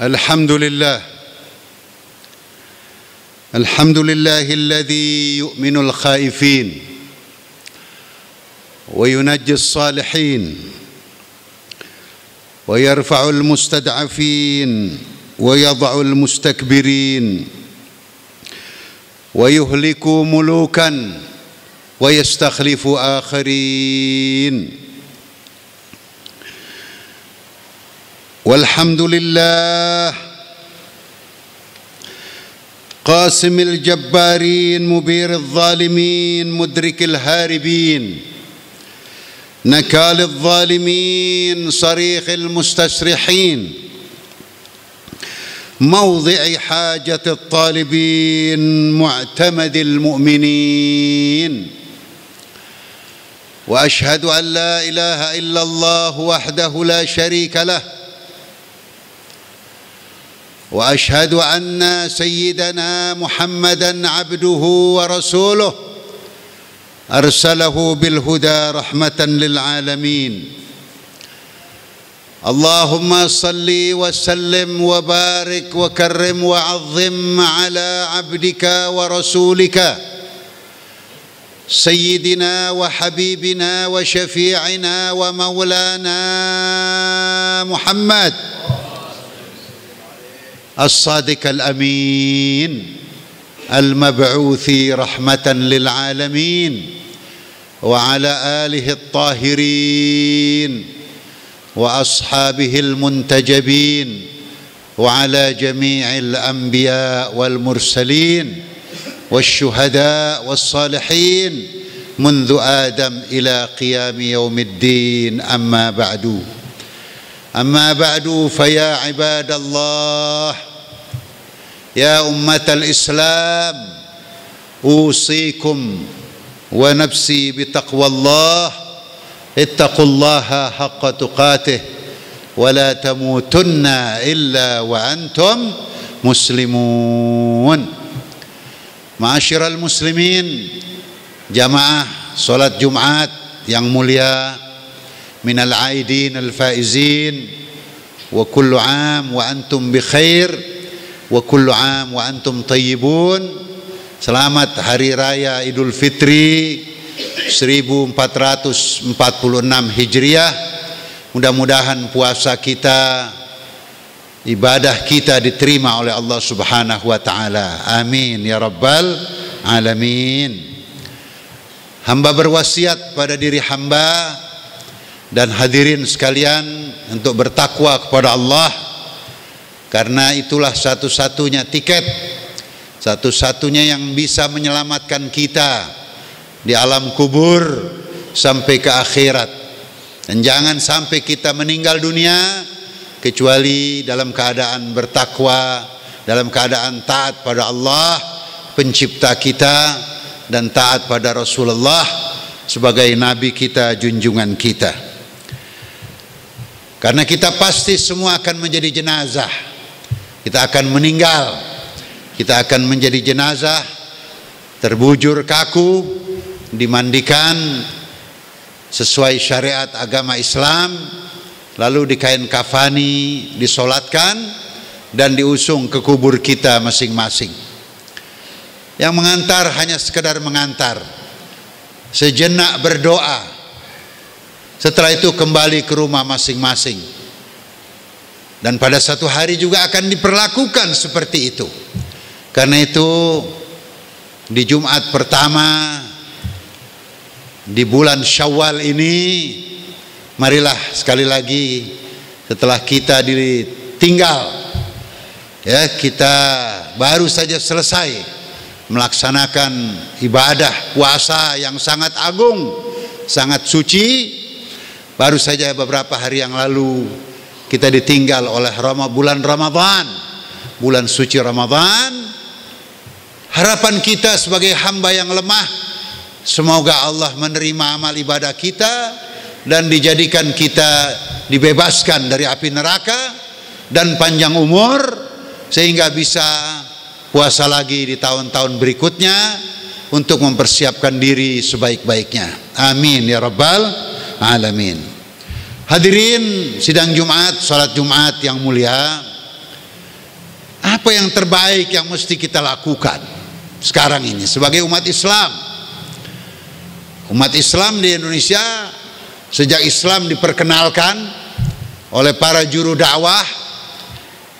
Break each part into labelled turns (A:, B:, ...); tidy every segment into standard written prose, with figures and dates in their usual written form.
A: الحمد لله الذي يؤمن الخائفين وينجي الصالحين ويرفع المستضعفين ويضع المستكبرين ويهلك ملوكا ويستخلف آخرين. والحمد لله قاسم الجبارين مبير الظالمين مدرك الهاربين نكال الظالمين صريخ المستصرخين موضع حاجة الطالبين معتمد المؤمنين. وأشهد أن لا إله إلا الله وحده لا شريك له وأشهد أن سيدنا محمدًا عبده ورسوله أرسله بالهدى رحمة للعالمين. اللهم صل وسلم وبارك وكرم وعظم على عبدك ورسولك سيدنا وحبيبنا وشفيعنا ومولانا محمد الصادق الأمين المبعوث رحمة للعالمين وعلى آله الطاهرين وأصحابه المنتجبين وعلى جميع الأنبياء والمرسلين والشهداء والصالحين منذ آدم إلى قيام يوم الدين. أما بعد فيا عباد الله يا أمة الإسلام أوصيكم ونفسي بتقوى الله اتقوا الله حق تقاته ولا تموتن إلا وأنتم مسلمون. Ma'asyiral muslimin, jamaah salat Jumat yang mulia, minal aidin al faizin, wa kullu am wa antum bi khair wa kullu am wa antum tayyibun. Selamat hari raya Idul Fitri 1446 Hijriah. Mudah-mudahan puasa kita, ibadah kita diterima oleh Allah Subhanahu wa taala. Amin ya rabbal alamin. Hamba berwasiat pada diri hamba dan hadirin sekalian untuk bertakwa kepada Allah, karena itulah satu-satunya tiket, satu-satunya yang bisa menyelamatkan kita di alam kubur sampai ke akhirat. Dan jangan sampai kita meninggal dunia kecuali dalam keadaan bertakwa, dalam keadaan taat pada Allah pencipta kita dan taat pada Rasulullah sebagai nabi kita, junjungan kita. Karena kita pasti semua akan menjadi jenazah. Kita akan meninggal. Kita akan menjadi jenazah, terbujur kaku, dimandikan sesuai syariat agama Islam, lalu dikain kafani, disolatkan dan diusung ke kubur kita masing-masing. Yang mengantar hanya sekedar mengantar, sejenak berdoa, setelah itu kembali ke rumah masing-masing. Dan pada satu hari juga akan diperlakukan seperti itu. Karena itu di Jumat pertama di bulan Syawal ini, marilah sekali lagi setelah kita ditinggal, ya, kita baru saja selesai melaksanakan ibadah puasa yang sangat agung, sangat suci. Baru saja beberapa hari yang lalu kita ditinggal oleh bulan Ramadan, bulan suci Ramadan. Harapan kita sebagai hamba yang lemah, semoga Allah menerima amal ibadah kita dan dijadikan kita dibebaskan dari api neraka dan panjang umur sehingga bisa puasa lagi di tahun-tahun berikutnya untuk mempersiapkan diri sebaik-baiknya. Amin ya rabbal alamin. Hadirin sidang Jumat, salat Jumat yang mulia, Apa yang terbaik yang mesti kita lakukan sekarang ini sebagai umat Islam? Umat Islam di Indonesia sejak Islam diperkenalkan oleh para juru dakwah,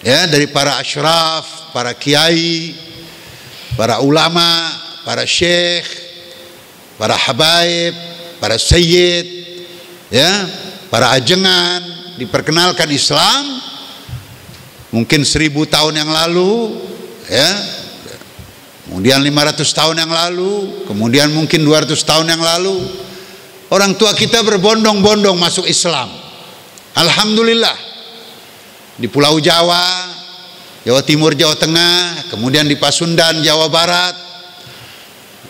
A: ya, dari para asyraf, para kiai, para ulama, para syekh, para habaib, para sayyid, ya, para ajengan, diperkenalkan Islam mungkin 1000 tahun yang lalu, ya, kemudian 500 tahun yang lalu, kemudian mungkin 200 tahun yang lalu. Orang tua kita berbondong-bondong masuk Islam. Alhamdulillah. Di Pulau Jawa, Jawa Timur, Jawa Tengah, kemudian di Pasundan, Jawa Barat.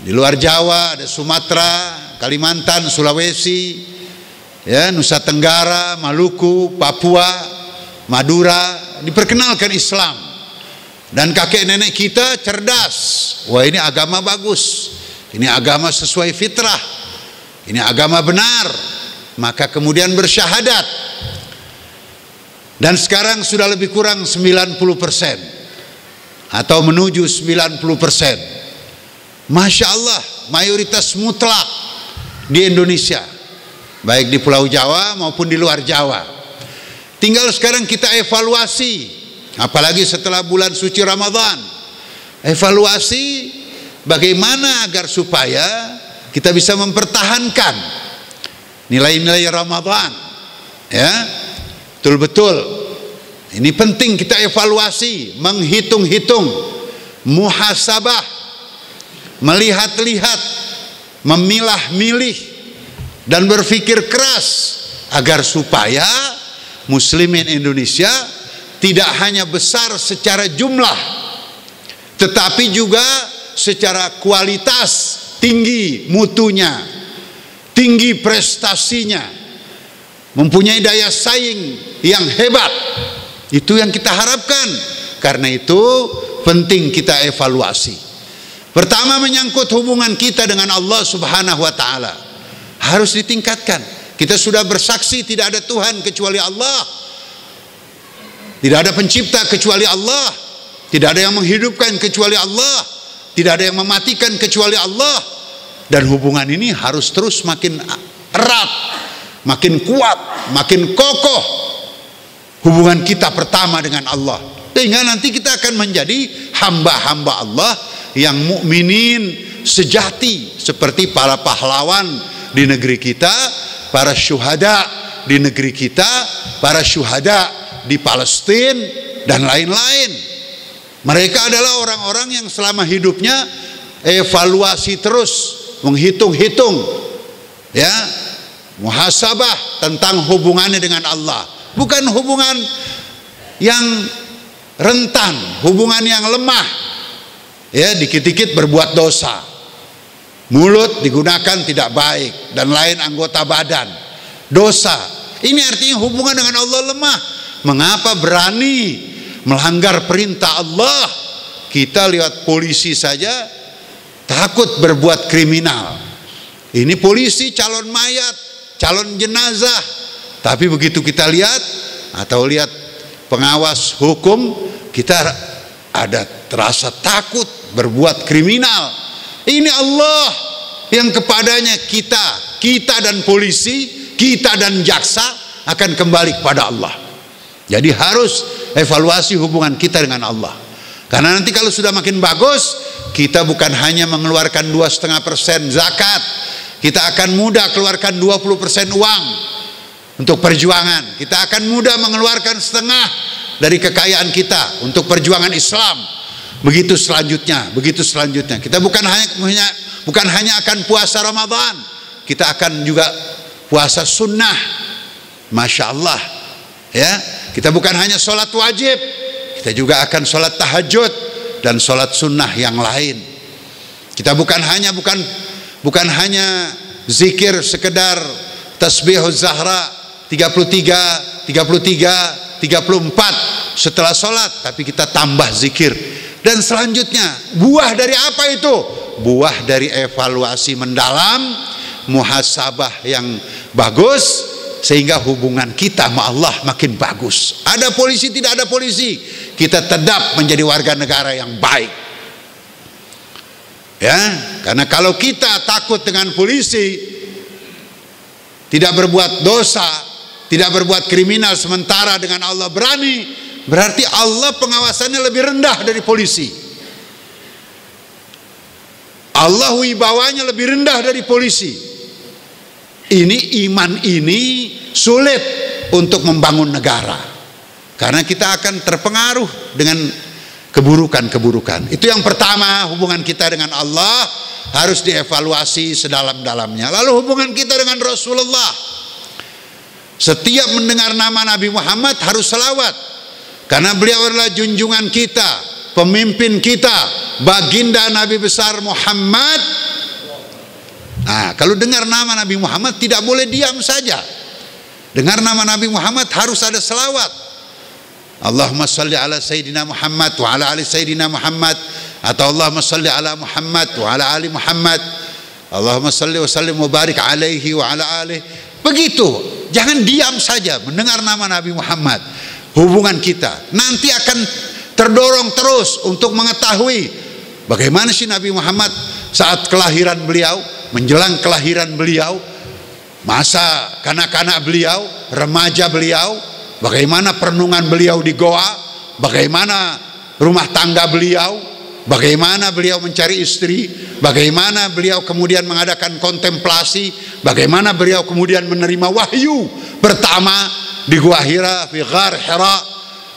A: Di luar Jawa ada Sumatera, Kalimantan, Sulawesi, ya, Nusa Tenggara, Maluku, Papua, Madura, diperkenalkan Islam. Dan kakek nenek kita cerdas. Wah, ini agama bagus. Ini agama sesuai fitrah. Ini agama benar. Maka kemudian bersyahadat. Dan sekarang sudah lebih kurang 90% atau menuju 90%. Masya Allah, mayoritas mutlak di Indonesia, baik di Pulau Jawa maupun di luar Jawa. Tinggal sekarang kita evaluasi, apalagi setelah bulan suci Ramadan. Evaluasi bagaimana agar supaya kita bisa mempertahankan nilai-nilai Ramadan, ya. Betul-betul ini penting kita evaluasi, menghitung-hitung, muhasabah, melihat-lihat, memilah-milih, dan berpikir keras agar supaya muslimin Indonesia tidak hanya besar secara jumlah, tetapi juga secara kualitas, tinggi mutunya, tinggi prestasinya, mempunyai daya saing yang hebat. Itu yang kita harapkan. Karena itu penting kita evaluasi. Pertama, menyangkut hubungan kita dengan Allah Subhanahu wa taala harus ditingkatkan. Kita sudah bersaksi tidak ada Tuhan kecuali Allah, tidak ada pencipta kecuali Allah, tidak ada yang menghidupkan kecuali Allah, tidak ada yang mematikan kecuali Allah. Dan hubungan ini harus terus makin erat, makin kuat, makin kokoh hubungan kita pertama dengan Allah, sehingga nanti kita akan menjadi hamba-hamba Allah yang mukminin sejati, seperti para pahlawan di negeri kita, para syuhada di negeri kita, para syuhada di Palestina dan lain-lain. Mereka adalah orang-orang yang selama hidupnya evaluasi terus, menghitung-hitung, ya, muhasabah tentang hubungannya dengan Allah. Bukan hubungan yang rentan, hubungan yang lemah, ya, dikit-dikit berbuat dosa, mulut digunakan tidak baik, dan lain anggota badan dosa. Ini artinya hubungan dengan Allah lemah. Mengapa berani melanggar perintah Allah? Kita lihat polisi saja takut berbuat kriminal. Ini polisi calon mayat, calon jenazah. Tapi begitu kita lihat atau lihat pengawas hukum, kita ada terasa takut berbuat kriminal. Ini Allah yang kepadanya kita dan polisi, kita dan jaksa akan kembali kepada Allah. Jadi harus evaluasi hubungan kita dengan Allah. Karena nanti kalau sudah makin bagus, kita bukan hanya mengeluarkan 2,5% zakat, kita akan mudah keluarkan 20% uang untuk perjuangan. Kita akan mudah mengeluarkan setengah dari kekayaan kita untuk perjuangan Islam. Begitu selanjutnya. Kita bukan hanya akan puasa Ramadan, kita akan juga puasa sunnah. Masya Allah, ya. Kita bukan hanya sholat wajib, kita juga akan sholat tahajud dan sholat sunnah yang lain. Kita bukan hanya zikir sekedar tasbihuz zahra 33, 34 setelah sholat, tapi kita tambah zikir. Dan selanjutnya, buah dari apa itu? Buah dari evaluasi mendalam, muhasabah yang bagus, sehingga hubungan kita sama Allah makin bagus. Ada polisi, tidak ada polisi, kita tetap menjadi warga negara yang baik. Ya, karena kalau kita takut dengan polisi, tidak berbuat dosa, tidak berbuat kriminal, sementara dengan Allah berani, berarti Allah pengawasannya lebih rendah dari polisi. Allah wibawanya lebih rendah dari polisi. Ini iman ini sulit untuk membangun negara, karena kita akan terpengaruh dengan keburukan-keburukan. Itu yang pertama, hubungan kita dengan Allah harus dievaluasi sedalam-dalamnya. Lalu hubungan kita dengan Rasulullah, setiap mendengar nama Nabi Muhammad harus selawat, karena beliau adalah junjungan kita, pemimpin kita, baginda Nabi besar Muhammad. Nah, kalau dengar nama Nabi Muhammad tidak boleh diam saja. Dengar nama Nabi Muhammad harus ada selawat. Allahumma salli ala Sayyidina Muhammad wa ala ali Sayyidina Muhammad, atau Allahumma salli ala Muhammad wa ala ali Muhammad, Allahumma salli wa sallim wa barik alaihi wa ala alihi. Begitu, jangan diam saja mendengar nama Nabi Muhammad. Hubungan kita nanti akan terdorong terus untuk mengetahui bagaimana sih Nabi Muhammad saat kelahiran beliau, menjelang kelahiran beliau, masa kanak-kanak beliau, remaja beliau, bagaimana perenungan beliau di goa, bagaimana rumah tangga beliau, bagaimana beliau mencari istri, bagaimana beliau kemudian mengadakan kontemplasi, bagaimana beliau kemudian menerima wahyu pertama di Gua Hira, di Ghar Hira.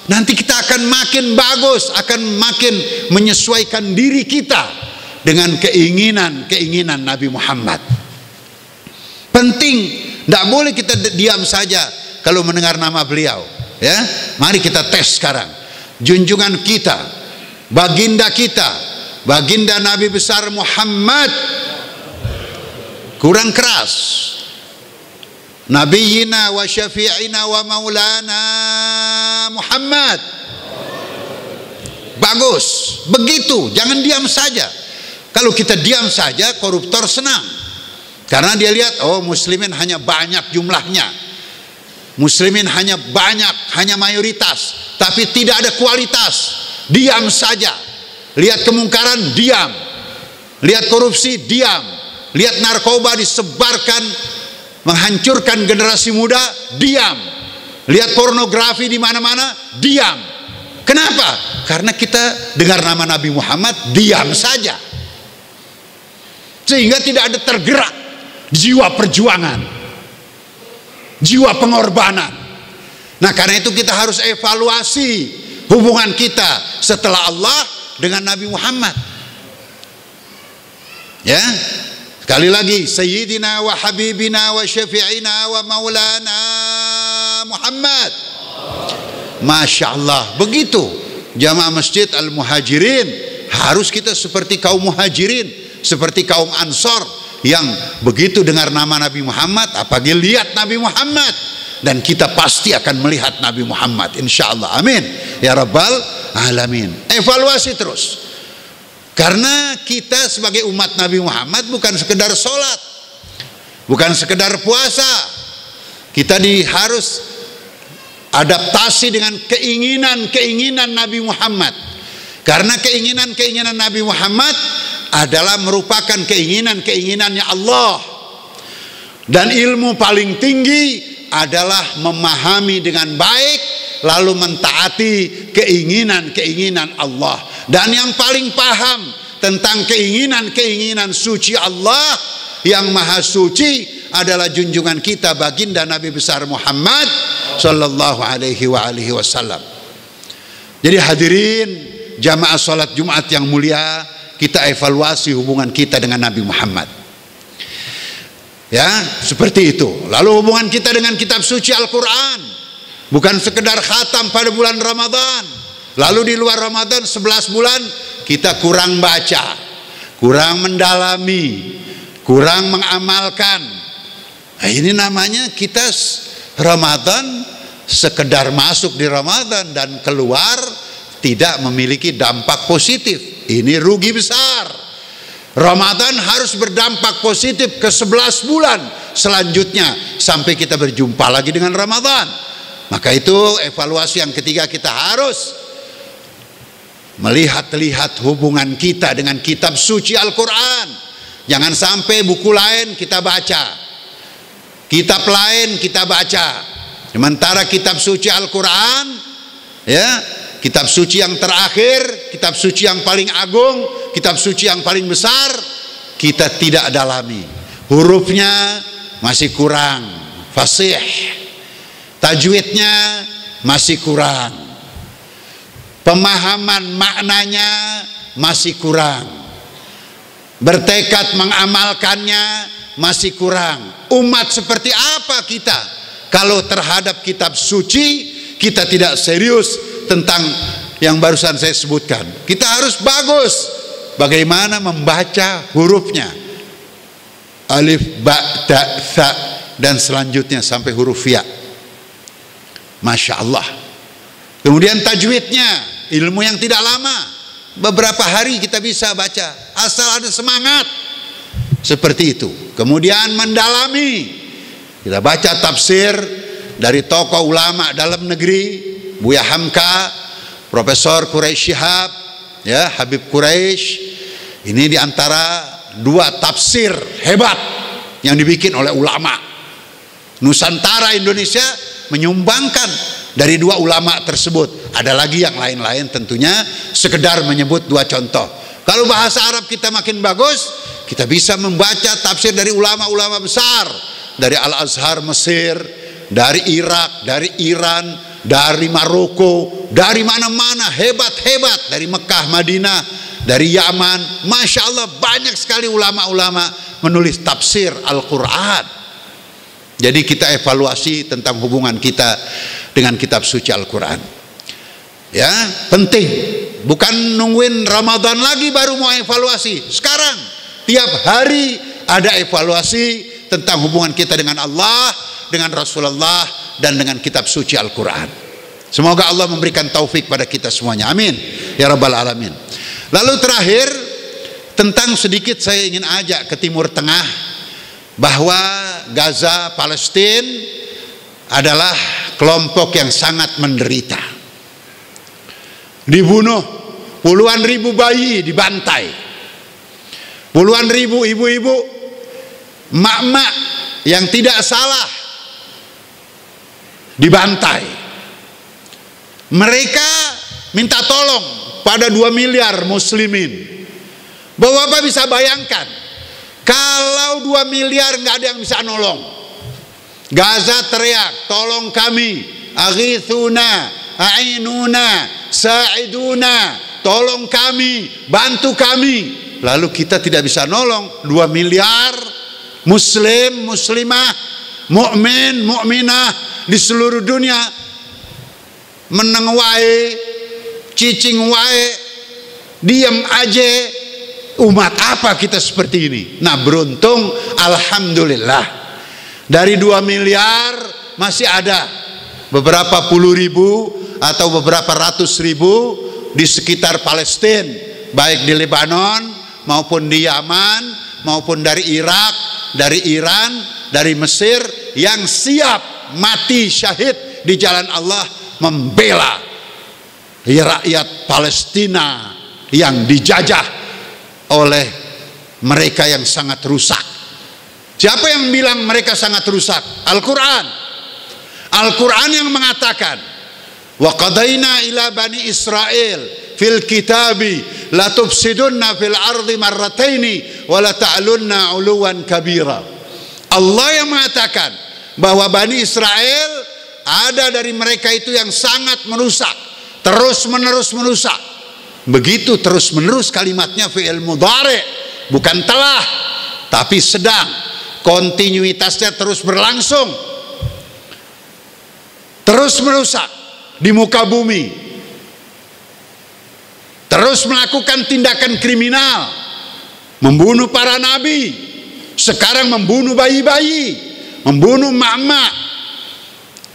A: Nanti kita akan makin bagus, akan makin menyesuaikan diri kita dengan keinginan Nabi Muhammad. Penting, tidak boleh kita diam saja kalau mendengar nama beliau. Ya, mari kita tes sekarang. Junjungan kita, baginda kita, baginda Nabi besar Muhammad, kurang keras. Nabiyina wa syafi'ina wa maulana Muhammad. Bagus, begitu, jangan diam saja. Kalau kita diam saja, koruptor senang, karena dia lihat, oh muslimin hanya banyak jumlahnya, muslimin hanya banyak, hanya mayoritas, tapi tidak ada kualitas. Diam saja. Lihat kemungkaran, diam. Lihat korupsi, diam. Lihat narkoba disebarkan, menghancurkan generasi muda, diam. Lihat pornografi di mana-mana, diam. Kenapa? Karena kita dengar nama Nabi Muhammad, diam saja, sehingga tidak ada tergerak jiwa perjuangan, jiwa pengorbanan. Nah, karena itu kita harus evaluasi hubungan kita setelah Allah dengan Nabi Muhammad. Ya, sekali lagi, Sayyidina wa Habibina wa Syafi'ina wa Maulana Muhammad. Masya Allah, begitu jamaah Masjid Al-Muhajirin, harus kita seperti kaum Muhajirin, seperti kaum Ansor, yang begitu dengar nama Nabi Muhammad, apalagi lihat Nabi Muhammad, dan kita pasti akan melihat Nabi Muhammad, insya Allah. Amin ya Rabbal Alamin. Evaluasi terus, karena kita sebagai umat Nabi Muhammad bukan sekedar sholat, bukan sekedar puasa, kita harus adaptasi dengan keinginan Nabi Muhammad, karena keinginan Nabi Muhammad adalah merupakan keinginannya Allah, dan ilmu paling tinggi adalah memahami dengan baik lalu mentaati keinginan Allah. Dan yang paling paham tentang keinginan suci Allah yang maha suci adalah junjungan kita, baginda Nabi besar Muhammad sallallahu alaihi wasallam. Jadi hadirin jamaah salat Jumat yang mulia, kita evaluasi hubungan kita dengan Nabi Muhammad. Ya, seperti itu. Lalu hubungan kita dengan kitab suci Al-Quran, bukan sekedar khatam pada bulan Ramadan, lalu di luar Ramadan 11 bulan kita kurang baca, kurang mendalami, kurang mengamalkan. Nah, ini namanya kita Ramadan sekedar masuk di Ramadan dan keluar tidak memiliki dampak positif. Ini rugi besar. Ramadan harus berdampak positif ke 11 bulan selanjutnya sampai kita berjumpa lagi dengan Ramadan. Maka itu evaluasi yang ketiga, kita harus melihat-lihat hubungan kita dengan kitab suci Al-Quran. Jangan sampai buku lain kita baca, kitab lain kita baca, sementara kitab suci Al-Quran, ya, kitab suci yang terakhir, kitab suci yang paling agung, kitab suci yang paling besar, kita tidak dalami. Hurufnya masih kurang fasih, tajwidnya masih kurang, pemahaman maknanya masih kurang, bertekad mengamalkannya masih kurang. Umat seperti apa kita kalau terhadap kitab suci kita tidak serius tentang yang barusan saya sebutkan? Kita harus bagus bagaimana membaca hurufnya, alif, ba, ta, tha, dan selanjutnya sampai huruf ya. Masya Allah. Kemudian tajwidnya, ilmu yang tidak lama, beberapa hari kita bisa baca asal ada semangat, seperti itu. Kemudian mendalami, kita baca tafsir dari tokoh ulama dalam negeri, Buya Hamka, Profesor Quraisy Shihab, ya, Habib Quraisy. Ini diantara dua tafsir hebat yang dibikin oleh ulama. Nusantara Indonesia menyumbangkan dari dua ulama tersebut. Ada lagi yang lain-lain, tentunya sekedar menyebut dua contoh. Kalau bahasa Arab kita makin bagus, kita bisa membaca tafsir dari ulama-ulama besar, dari Al-Azhar Mesir, dari Irak, dari Iran, dari Maroko, dari mana-mana, hebat-hebat, dari Mekah, Madinah, dari Yaman. Masya Allah, banyak sekali ulama-ulama menulis tafsir Al-Quran. Jadi kita evaluasi tentang hubungan kita dengan kitab suci Al-Quran. Ya, penting. Bukan nungguin Ramadan lagi baru mau evaluasi. Sekarang, tiap hari ada evaluasi tentang hubungan kita dengan Allah, dengan Rasulullah, dan dengan kitab suci Al-Quran. Semoga Allah memberikan taufik pada kita semuanya. Amin ya rabbal alamin. Lalu terakhir, tentang sedikit saya ingin ajak ke Timur Tengah, bahwa Gaza, Palestina adalah kelompok yang sangat menderita. Dibunuh, puluhan ribu bayi dibantai, puluhan ribu ibu-ibu, mak-mak yang tidak salah dibantai. Mereka minta tolong pada 2 miliar muslimin. Bapak bisa bayangkan, kalau 2 miliar nggak ada yang bisa nolong. Gaza teriak, tolong kami, aghithuna, a'inuna, sa'iduna, tolong kami, bantu kami. Lalu kita tidak bisa nolong 2 miliar muslim, muslimah, mukmin, mukminah di seluruh dunia. Meneng wae, cicing wae, diam aja. Umat apa kita seperti ini? Nah, beruntung alhamdulillah, dari 2 miliar masih ada beberapa puluh ribu atau beberapa ratus ribu di sekitar Palestina, baik di Lebanon maupun di Yaman, maupun dari Irak, dari Iran, dari Mesir, yang siap mati syahid di jalan Allah membela rakyat Palestina yang dijajah oleh mereka yang sangat rusak. Siapa yang bilang mereka sangat rusak? Al-Quran. Al-Quran yang mengatakan, wa qadaina ila bani Israel fil kitabi la tufsidunna fil ardi marrataini wa la ta'lunna 'uluwan kabira. Allah yang mengatakan bahwa Bani Israel ada dari mereka itu yang sangat merusak, terus menerus merusak. Begitu terus menerus kalimatnya fi'il mudhari, bukan telah tapi sedang, kontinuitasnya terus berlangsung, terus merusak di muka bumi, terus melakukan tindakan kriminal, membunuh para nabi, sekarang membunuh bayi-bayi, membunuh mak-mak.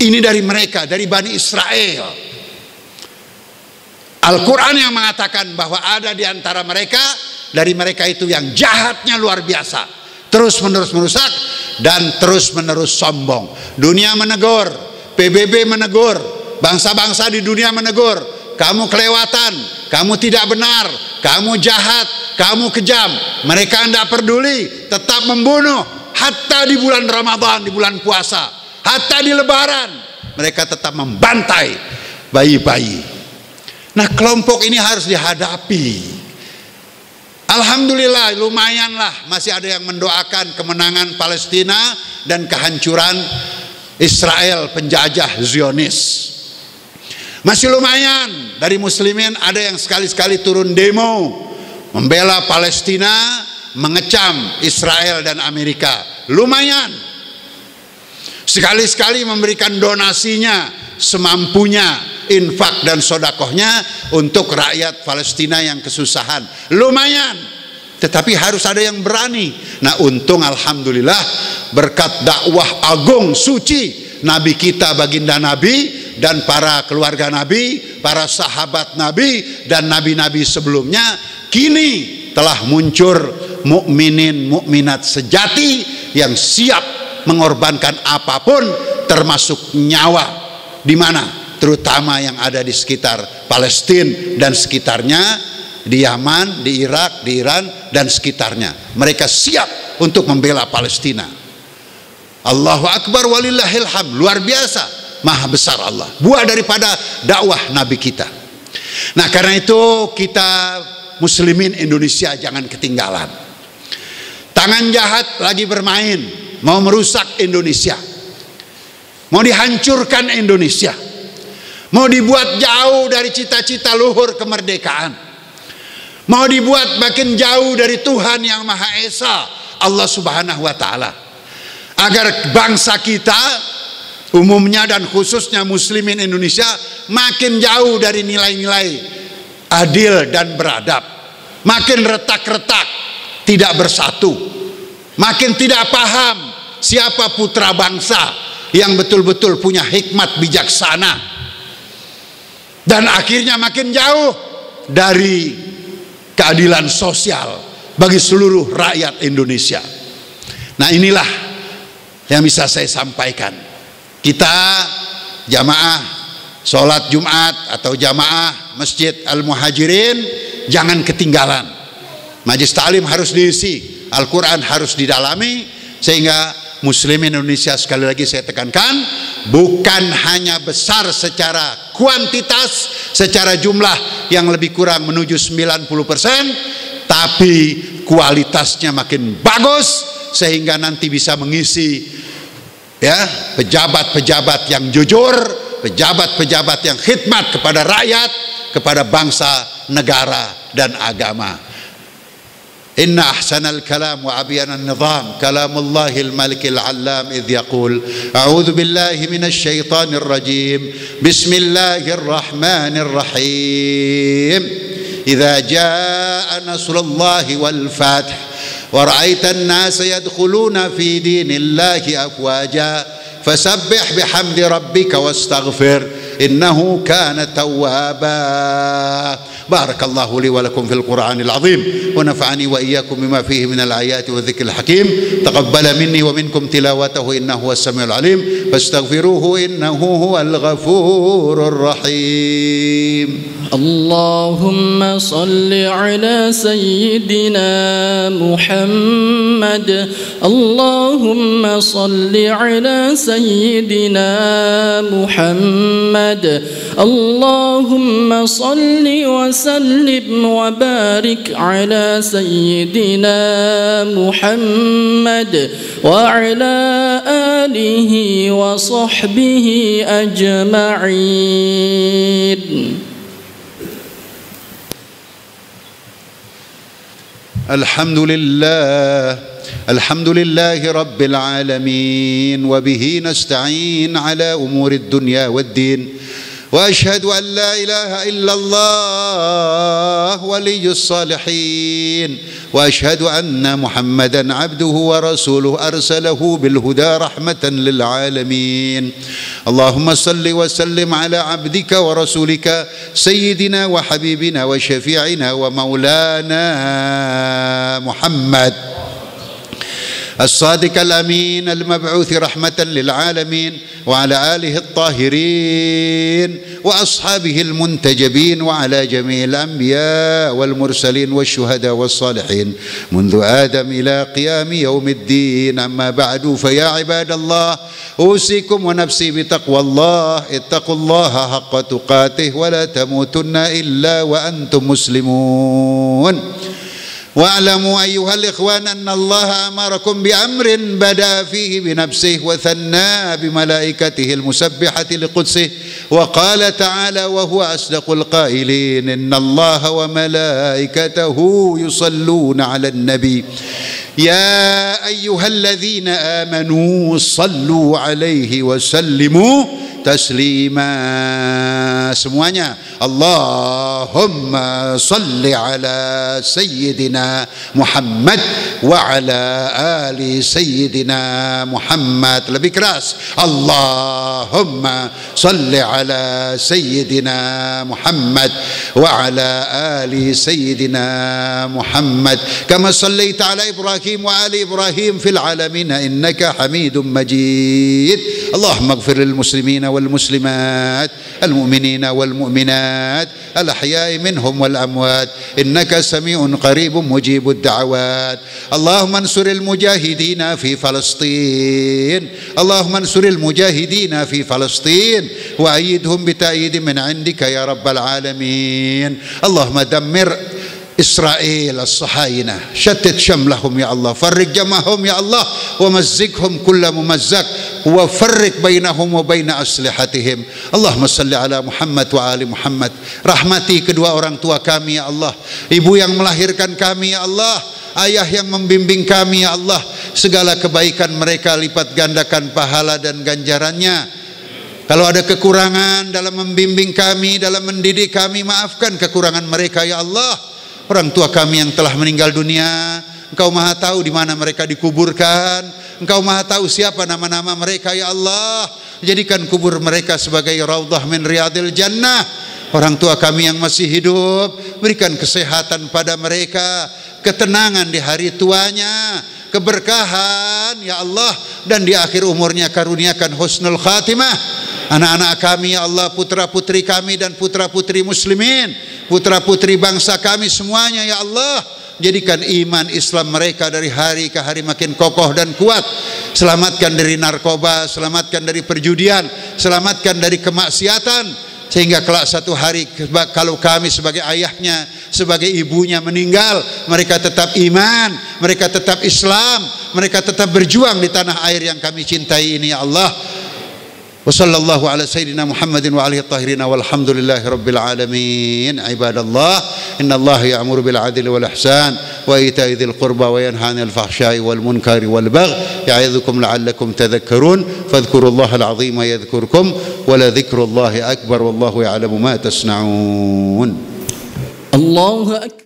A: Ini dari mereka, dari Bani Israel. Al-Quran yang mengatakan bahwa ada di antara mereka dari mereka itu yang jahatnya luar biasa, terus menerus merusak dan terus menerus sombong. Dunia menegur, PBB menegur, bangsa-bangsa di dunia menegur, kamu kelewatan, kamu tidak benar, kamu jahat, kamu kejam. Mereka tidak peduli, tetap membunuh. Hatta di bulan Ramadan, di bulan puasa, hatta di Lebaran, mereka tetap membantai bayi-bayi. Nah, kelompok ini harus dihadapi. Alhamdulillah, lumayanlah masih ada yang mendoakan kemenangan Palestina dan kehancuran Israel penjajah Zionis. Masih lumayan dari muslimin ada yang sekali-sekali turun demo membela Palestina, mengecam Israel dan Amerika. Lumayan. Sekali-sekali memberikan donasinya semampunya, infak dan sodakohnya untuk rakyat Palestina yang kesusahan. Lumayan. Tetapi harus ada yang berani. Nah, untung alhamdulillah berkat dakwah agung suci Nabi kita baginda Nabi dan para keluarga Nabi, para sahabat Nabi dan nabi-nabi sebelumnya, kini telah muncul mukminin mukminat sejati yang siap mengorbankan apapun termasuk nyawa. Di mana? Terutama yang ada di sekitar Palestina dan sekitarnya, di Yaman, di Irak, di Iran dan sekitarnya. Mereka siap untuk membela Palestina. Allahu Akbar walillahil hamd. Luar biasa, maha besar Allah. Buah daripada dakwah Nabi kita. Nah, karena itu kita muslimin Indonesia jangan ketinggalan. Tangan jahat lagi bermain, mau merusak Indonesia, mau dihancurkan Indonesia, mau dibuat jauh dari cita-cita luhur kemerdekaan, mau dibuat makin jauh dari Tuhan yang Maha Esa, Allah Subhanahu wa Ta'ala, agar bangsa kita umumnya dan khususnya muslimin Indonesia makin jauh dari nilai-nilai adil dan beradab, makin retak-retak, tidak bersatu, makin tidak paham siapa putra bangsa yang betul-betul punya hikmat bijaksana, dan akhirnya makin jauh dari keadilan sosial bagi seluruh rakyat Indonesia. Nah, inilah yang bisa saya sampaikan. Kita jamaah sholat Jumat atau jamaah Masjid Al-Muhajirin jangan ketinggalan. Majelis taklim harus diisi, Al-Quran harus didalami, sehingga muslimin Indonesia, sekali lagi saya tekankan, bukan hanya besar secara kuantitas, secara jumlah yang lebih kurang menuju 90%, tapi kualitasnya makin bagus, sehingga nanti bisa mengisi ya pejabat-pejabat yang jujur, pejabat-pejabat yang khidmat kepada rakyat, kepada bangsa, negara dan agama. Inna ahsanal kalam wa abyanal nizam kalamallahil malikil allam idh yaqul a'udzu billahi minasy syaithanir rajim bismillahirrahmanir rahim idza jaa nasrullahi wal fath wa ra'aitan nasa yadkhuluna fi dinillahi afwaja fasabbih bihamdi rabbika wastaghfir innahu kana tawwaba. بارك الله لي ولكم في القرآن العظيم ونفعني وإياكم بما فيه من الآيات والذكر الحكيم. تقبل مني ومنكم تلاوته إنه هو السميع العليم فاستغفروه إنه هو الغفور الرحيم.
B: اللهم صل على سيدنا محمد. اللهم صل على سيدنا محمد. اللهم صل وسلم وبارك على سيدنا محمد وعلى آله وصحبه أجمعين.
A: الحمد لله رب العالمين وبه نستعين على أمور الدنيا والدين وأشهد أن لا إله إلا الله ولي الصالحين وأشهد أن محمدا عبده ورسوله أرسله بالهدى رحمة للعالمين. اللهم صل وسلم على عبدك ورسولك سيدنا وحبيبنا وشفيعنا ومولانا محمد الصادق الأمين المبعوث رحمة للعالمين، وعلى آله الطاهرين وأصحابه المنتجبين، وعلى جميع الأنبياء والمرسلين والشهداء والصالحين منذ آدم إلى قيام يوم الدين. أما بعد، فيا عباد الله، أوصيكم ونفسي بتقوى الله. اتقوا الله حق تقاته ولا تموتن إلا وأنتم مسلمون. واعلموا أيها الإخوان أن الله أمركم بأمر بدأ فيه بنفسه وثنى بملائكته المسبحة لقدسه، وقال تعالى وهو أصدق القائلين: إن الله وملائكته يصلون على النبي يا أيها الذين آمنوا صلوا عليه وسلموا تسليما. Semuanya, Allahumma salli ala Sayyidina Muhammad wa ala ali Sayyidina Muhammad. Lebih keras, Allahumma salli ala Sayyidina Muhammad wa ala ali Sayyidina Muhammad kama sallaita ala Ibrahim wa ali Ibrahim fil alamin innaka Hamidum Majid. Allahumma ighfir lil muslimina wal muslimat المؤمنين والمؤمنات الأحياء منهم والأموات إنك سميع قريب مجيب الدعوات. اللهم انصر المجاهدين في فلسطين، اللهم انصر المجاهدين في فلسطين وأيدهم بتأييد من عندك يا رب العالمين. اللهم دمر إسرائيل الصهاينة، شتت شملهم يا الله، فرق جمعهم يا الله، ومزقهم كل ممزق، وفرق بينهم وبين أسلحتهم. اللهم صل على Muhammad wa ali Muhammad. Rahmati kedua orang tua kami ya Allah, ibu yang melahirkan kami ya Allah, ayah yang membimbing kami ya Allah. Segala kebaikan mereka lipat gandakan pahala dan ganjarannya. Kalau ada kekurangan dalam membimbing kami, dalam mendidik kami, maafkan kekurangan mereka ya Allah. Orang tua kami yang telah meninggal dunia, Engkau maha tahu di mana mereka dikuburkan, Engkau maha tahu siapa nama-nama mereka ya Allah. Jadikan kubur mereka sebagai raudhah min riyadil jannah. Orang tua kami yang masih hidup, berikan kesehatan pada mereka, ketenangan di hari tuanya, keberkahan ya Allah, dan di akhir umurnya karuniakan husnul khatimah. Anak-anak kami ya Allah, putra-putri kami dan putra-putri muslimin, putra-putri bangsa kami semuanya ya Allah, jadikan iman Islam mereka dari hari ke hari makin kokoh dan kuat. Selamatkan dari narkoba, selamatkan dari perjudian, selamatkan dari kemaksiatan, sehingga kelak satu hari kalau kami sebagai ayahnya, sebagai ibunya meninggal, mereka tetap iman, mereka tetap Islam, mereka tetap berjuang di tanah air yang kami cintai ini ya Allah. وصلى الله على سيدنا محمد وعلى الطاهرين والحمد لله رب العالمين. عباد الله، إن الله يأمر بالعدل والإحسان وإيتاء ذي القربى وينهى عن الفحشاء والمنكر والبغي يعظكم لعلكم تذكرون. فاذكروا الله العظيم يذكركم ولذكر الله أكبر والله يعلم ما تصنعون.
B: الله أكبر.